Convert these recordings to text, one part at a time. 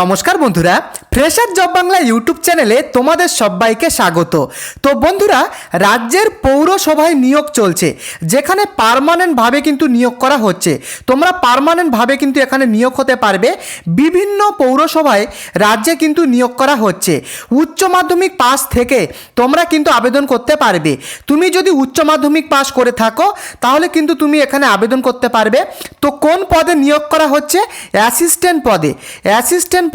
নমস্কার বন্ধুরা, fresher job Bangla YouTube চ্যানেলে তোমাদের সবাইকে স্বাগত। তো বন্ধুরা, রাজ্যের পৌরসভায় নিয়োগ চলছে, যেখানে পার্মানেন্টভাবে কিন্তু নিয়োগ করা হচ্ছে। তোমরা পার্মানেন্টভাবে কিন্তু এখানে নিয়োগ হতে পারবে। বিভিন্ন পৌরসভায় রাজ্যে কিন্তু নিয়োগ করা হচ্ছে। উচ্চ মাধ্যমিক পাস থেকে তোমরা কিন্তু আবেদন করতে পারবে। তুমি যদি উচ্চ মাধ্যমিক পাস করে থাকো তাহলে কিন্তু তুমি এখানে আবেদন করতে পারবে। তো কোন পদে নিয়োগ করা হচ্ছে? অ্যাসিস্ট্যান্ট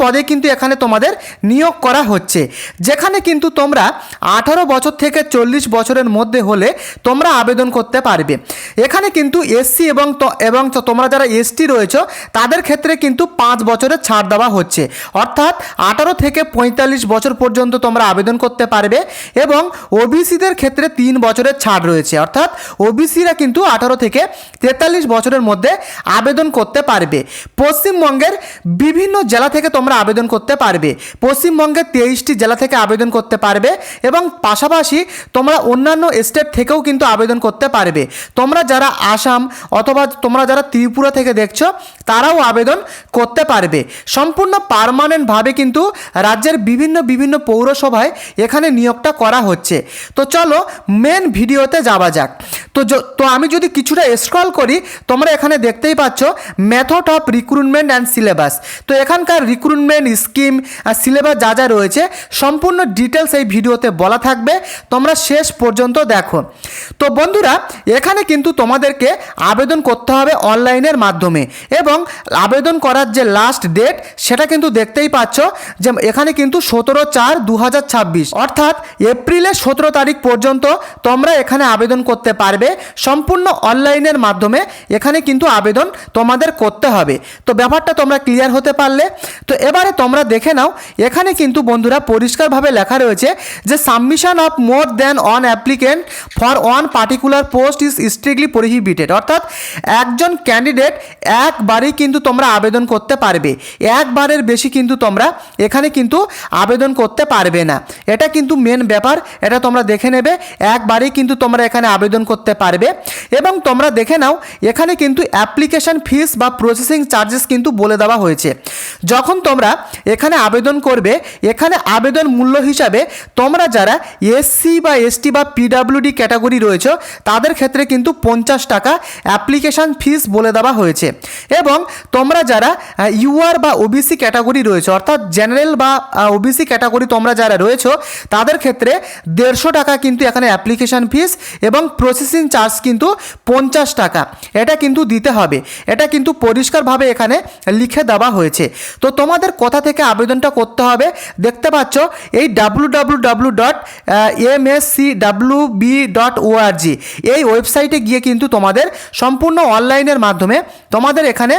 পদে কিন্তু এখানে তোমাদের নিয়োগ করা হচ্ছে, যেখানে কিন্তু তোমরা 18 বছর থেকে 40 বছরের মধ্যে হলে তোমরা আবেদন করতে পারবে। এখানে কিন্তু এসসি এবং তোমরা যারা এসটি রয়েছে তাদের ক্ষেত্রে কিন্তু 5 বছরের ছাড় দেওয়া হচ্ছে, অর্থাৎ 18 থেকে 45 বছর পর্যন্ত তোমরা আবেদন করতে পারবে। এবং ওবিসিদের ক্ষেত্রে 3 বছরের ছাড় রয়েছে, অর্থাৎ ওবিসিরা কিন্তু 18 থেকে 43 বছরের মধ্যে আবেদন করতে পারবে। পশ্চিমবঙ্গের বিভিন্ন জেলা থেকে তোমরা আবেদন করতে পারবে। পশ্চিমবঙ্গের 23টি জেলা থেকে আবেদন করতে পারবে এবং পাশাপাশি তোমরা অন্যান্য স্টেট থেকেও কিন্তু আবেদন করতে পারবে। তোমরা যারা আসাম অথবা তোমরা যারা ত্রিপুরা থেকে দেখছো তারাও আবেদন করতে পারবে। সম্পূর্ণ পার্মানেন্টভাবে কিন্তু রাজ্যের বিভিন্ন পৌরসভায় এখানে নিয়োগটা করা হচ্ছে। তো চলো মেন ভিডিওতে যাওয়া যাক। তো আমি যদি কিছুটা স্ক্রল করি, তোমরা এখানে দেখতেই পাচ্ছ method of recruitment and syllabus. তো এখানকার রিক্রুটমেন্ট স্কিম আর সিলেবাস যা রয়েছে সম্পূর্ণ ডিটেলস এই ভিডিওতে বলা থাকবে, তোমরা শেষ পর্যন্ত দেখো। তো বন্ধুরা, এখানে কিন্তু তোমাদেরকে আবেদন করতে হবে অনলাইনের মাধ্যমে এবং আবেদন করার যে লাস্ট ডেট সেটা কিন্তু দেখতেই পাচ্ছ যে এখানে কিন্তু 17/4/2026, অর্থাৎ এপ্রিলের 17 তারিখ পর্যন্ত তোমরা এখানে আবেদন করতে পারবে। সম্পূর্ণ অনলাইনের মাধ্যমে এখানে কিন্তু আবেদন তোমাদের করতে হবে। তো ব্যাপারটা তোমরা ক্লিয়ার হতে পারলে। তো এবারে তোমরা দেখে নাও, এখানে কিন্তু বন্ধুরা পরিষ্কারভাবে লেখা রয়েছে যে submission of more than one applicant for one particular post is strictly prohibited, অর্থাৎ একজন ক্যান্ডিডেট একবারই কিন্তু তোমরা আবেদন করতে পারবে, একবারের বেশি কিন্তু তোমরা এখানে কিন্তু আবেদন করতে পারবে না। এটা কিন্তু মেন ব্যাপার, এটা তোমরা দেখে নেবে। একবারই কিন্তু তোমরা এখানে আবেদন করতে পারবে। এবং তোমরা দেখে নাও, এখানে কিন্তু অ্যাপ্লিকেশন ফিস বা প্রসেসিং চার্জেস কিন্তু বলে দেওয়া হয়েছে। যখন তোমরা এখানে আবেদন করবে, এখানে আবেদন মূল্য হিসাবে তোমরা যারা এসসি বা এসটি বা পিডাব্লিউডি ক্যাটাগরি রয়েছে তাদের ক্ষেত্রে কিন্তু 50 টাকা অ্যাপ্লিকেশন ফিস বলে দেওয়া হয়েছে। এবং তোমরা যারা ইউআর বা ওবিসি ক্যাটাগরি রয়েছে, অর্থাৎ জেনারেল বা ওবিসি ক্যাটাগরি তোমরা যারা রয়েছে তাদের ক্ষেত্রে 150 টাকা কিন্তু এখানে অ্যাপ্লিকেশন ফিস এবং প্রসেসিং চার্জ কিন্তু 50 টাকা, এটা কিন্তু দিতে হবে। এটা কিন্তু পরিষ্কারভাবে এখানে লিখে দেওয়া হয়েছে। তো তোমাদের কোথা থেকে আবেদনটা করতে হবে দেখতে পাচ্ছ, এই www.mscwb.org এই ওয়েবসাইটে গিয়ে কিন্তু তোমাদের সম্পূর্ণ অনলাইনের মাধ্যমে তোমাদের এখানে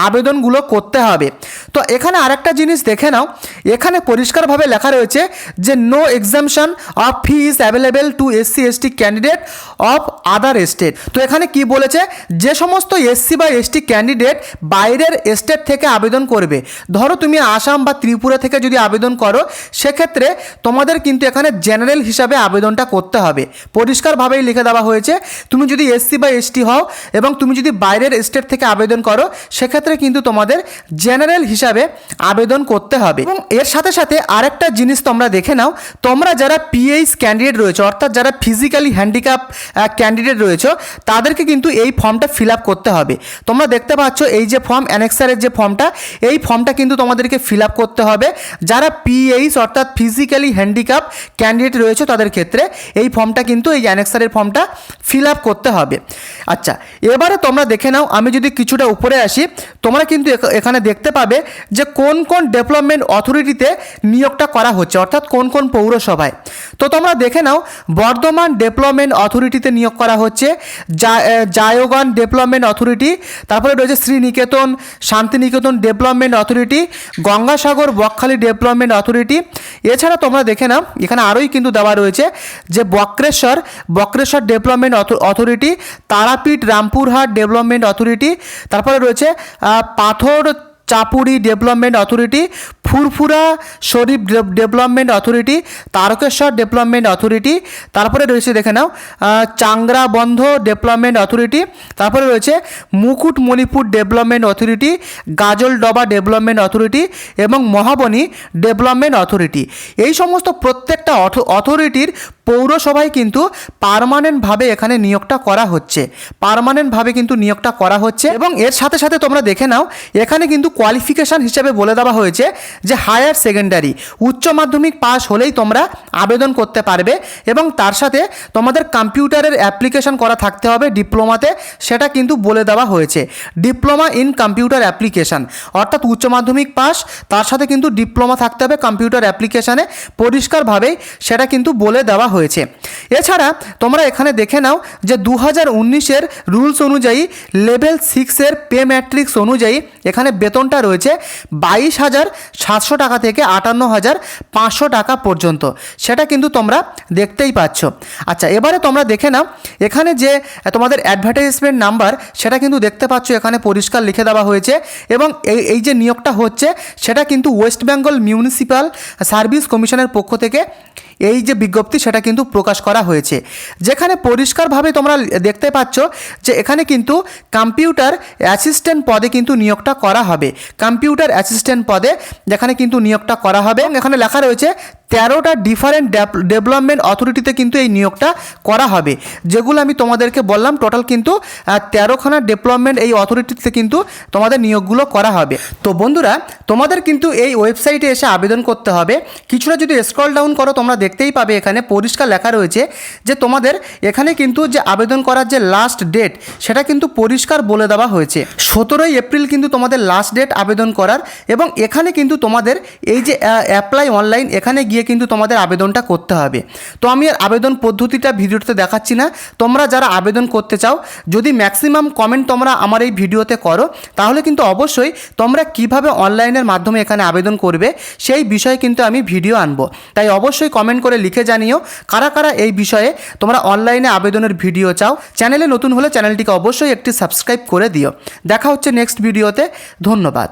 আবেদনগুলো করতে হবে। তো এখানে আরেকটা জিনিস দেখে নাও, এখানে পরিষ্কারভাবে লেখা রয়েছে যে no exemption of fee is available to SC ST candidate of other state. তো এখানে কি বলেছে, যে সমস্ত এসসি বা এসটি ক্যান্ডিডেট বাইরের স্টেট থেকে আবেদন করবে, ধরো তুমি আসাম বা ত্রিপুরা থেকে যদি আবেদন করো, সেক্ষেত্রে তোমাদের কিন্তু এখানে জেনারেল হিসাবে আবেদনটা করতে হবে। পরিষ্কারভাবেই লিখে দেওয়া হয়েছে, তুমি যদি এসসি বা এসটি হও এবং তুমি যদি বাইরের স্টেট থেকে আবেদন করো, সেক্ষেত্রে কিন্তু তোমাদের জেনারেল হিসাবে আবেদন করতে হবে। এবং এর সাথে সাথে আরেকটা জিনিস তোমরা দেখে নাও, তোমরা যারা পিএইচ ক্যান্ডিডেট রয়েছে, অর্থাৎ যারা ফিজিক্যালি হ্যান্ডিক্যাপ ক্যান্ডিডেট রয়েছে, তাদেরকে কিন্তু এই ফর্মটা ফিল আপ করতে হবে। তোমরা দেখতে পাচ্ছ এই যে ফর্ম, অ্যানেক্সারের যে ফর্মটা, এই ফর্মটা কিন্তু তোমাদেরকে ফিল আপ করতে হবে। যারা পিএইচ অর্থাৎ ফিজিক্যালি হ্যান্ডিক্যাপ ক্যান্ডিডেট রয়েছে তাদের ক্ষেত্রে এই ফর্মটা কিন্তু, এই অ্যানেক্সারের ফর্মটা ফিল আপ করতে হবে। আচ্ছা, এবারে তোমরা দেখে নাও, আমি যদি কিছুটা উপরে আসি, তোমরা কিন্তু এখানে দেখতে পাবে যে কোন কোন ডেভেলপমেন্ট অথরিটিতে নিয়োগটা করা হচ্ছে, অর্থাৎ কোন কোন পৌরসভায়। তো তোমরা দেখে নাও, বর্ধমান ডেভেলপমেন্ট অথরিটিতে নিয়োগ করা হচ্ছে, জায়গন ডেভেলপমেন্ট অথরিটি, তারপরে রয়েছে Sriniketan Santiniketan development authority, Gangasagar Bakkhali development authority. এছাড়া তোমরা দেখে নাও, এখানে আরোই কিন্তু দেওয়া রয়েছে যে Bakreshwar development authority, Tarapith Rampurhat development authority, তারপরে রয়েছে Pathar Chapuri development authority, Furfura Sharif development authority, Tarakeswar development authority, তারপরে রয়েছে দেখে নাও চাংরাবন্ধ ডেভেলপমেন্ট অথরিটি, তারপরে রয়েছে Mukutmanipur development authority, Gajoldoba development authority এবং মহাবনী ডেভেলপমেন্ট অথরিটি। এই সমস্ত প্রত্যেকটা অথরিটির পৌরসভায় কিন্তু পার্মানেন্টভাবে এখানে নিয়োগটা করা হচ্ছে, পার্মানেন্টভাবে কিন্তু নিয়োগটা করা হচ্ছে। এবং এর সাথে সাথে তোমরা দেখে নাও এখানে কিন্তু কোয়ালিফিকেশান হিসেবে বলে দেওয়া হয়েছে যে হায়ার সেকেন্ডারি, উচ্চ মাধ্যমিক পাস হলেই তোমরা আবেদন করতে পারবে এবং তার সাথে তোমাদের কম্পিউটারের অ্যাপ্লিকেশন করা থাকতে হবে ডিপ্লোমাতে, সেটা কিন্তু বলে দেওয়া হয়েছে। ডিপ্লোমা ইন কম্পিউটার অ্যাপ্লিকেশান, অর্থাৎ উচ্চ মাধ্যমিক পাস তার সাথে কিন্তু ডিপ্লোমা থাকতে হবে কম্পিউটার অ্যাপ্লিকেশানে, পরিষ্কারভাবেই সেটা কিন্তু বলে দেওয়া হয়েছে। এছাড়া তোমরা এখানে দেখে নাও যে 2019-এর রুলস অনুযায়ী লেভেল 6-এর পে ম্যাট্রিক্স অনুযায়ী এখানে বেতনটা রয়েছে 22,700 টাকা থেকে 58,500 টাকা পর্যন্ত, সেটা কিন্তু তোমরা দেখতেই পাচ্ছ। আচ্ছা, এবারে তোমরা দেখে নাও এখানে যে তোমাদের অ্যাডভার্টাইজমেন্ট নাম্বার সেটা কিন্তু দেখতে পাচ্ছ এখানে পরিষ্কার লিখে দেওয়া হয়েছে এবং এই যে নিয়োগটা হচ্ছে সেটা কিন্তু ওয়েস্ট বেঙ্গল মিউনিসিপ্যাল সার্ভিস কমিশনের পক্ষ থেকে এই যে বিজ্ঞপ্তি সেটা কিন্তু প্রকাশ করা হয়েছে, যেখানে পরিষ্কারভাবে তোমরা দেখতে পাচ্ছ যে এখানে কিন্তু কম্পিউটার অ্যাসিস্ট্যান্ট পদে কিন্তু নিয়োগটা করা হবে, কম্পিউটার অ্যাসিস্ট্যান্ট পদে যেখানে কিন্তু নিয়োগটা করা হবে। এখানে লেখা রয়েছে 13টা ডিফারেন্ট ডেভেলপমেন্ট অথরিটিতে কিন্তু এই নিয়োগটা করা হবে, যেগুলো আমি তোমাদেরকে বললাম টোটাল কিন্তু 13খানা ডেভেলপমেন্ট এই অথরিটিতে কিন্তু তোমাদের নিয়োগগুলো করা হবে। তো বন্ধুরা, তোমাদের কিন্তু এই ওয়েবসাইটে এসে আবেদন করতে হবে। কিছুটা যদি স্ক্রল ডাউন করো তোমরা দেখতেই পাবে এখানে পরিষ্কার লেখা রয়েছে যে তোমাদের এখানে কিন্তু যে আবেদন করার যে লাস্ট ডেট সেটা কিন্তু পরিষ্কার বলে দেওয়া হয়েছে। 17ই এপ্রিল কিন্তু তোমাদের লাস্ট ডেট আবেদন করার, এবং এখানে কিন্তু তোমাদের এই যে অ্যাপ্লাই অনলাইন এখানে গিয়ে কিন্তু তোমাদের আবেদনটা করতে হবে। তো আমি আর আবেদন পদ্ধতিটা ভিডিওতে দেখাচ্ছি না, তোমরা যারা আবেদন করতে চাও যদি ম্যাক্সিমাম কমেন্ট তোমরা আমার এই ভিডিওতে করো তাহলে কিন্তু অবশ্যই তোমরা কিভাবে অনলাইনের মাধ্যমে এখানে আবেদন করবে সেই বিষয়ে কিন্তু আমি ভিডিও আনবো। তাই অবশ্যই কমেন্ট করে লিখে জানিও কারা কারা এই বিষয়ে তোমরা অনলাইনে আবেদনের ভিডিও চাও। চ্যানেলে নতুন হলে চ্যানেলটিকে অবশ্যই একটি সাবস্ক্রাইব করে দিও। দেখা হচ্ছে নেক্সট ভিডিওতে। ধন্যবাদ।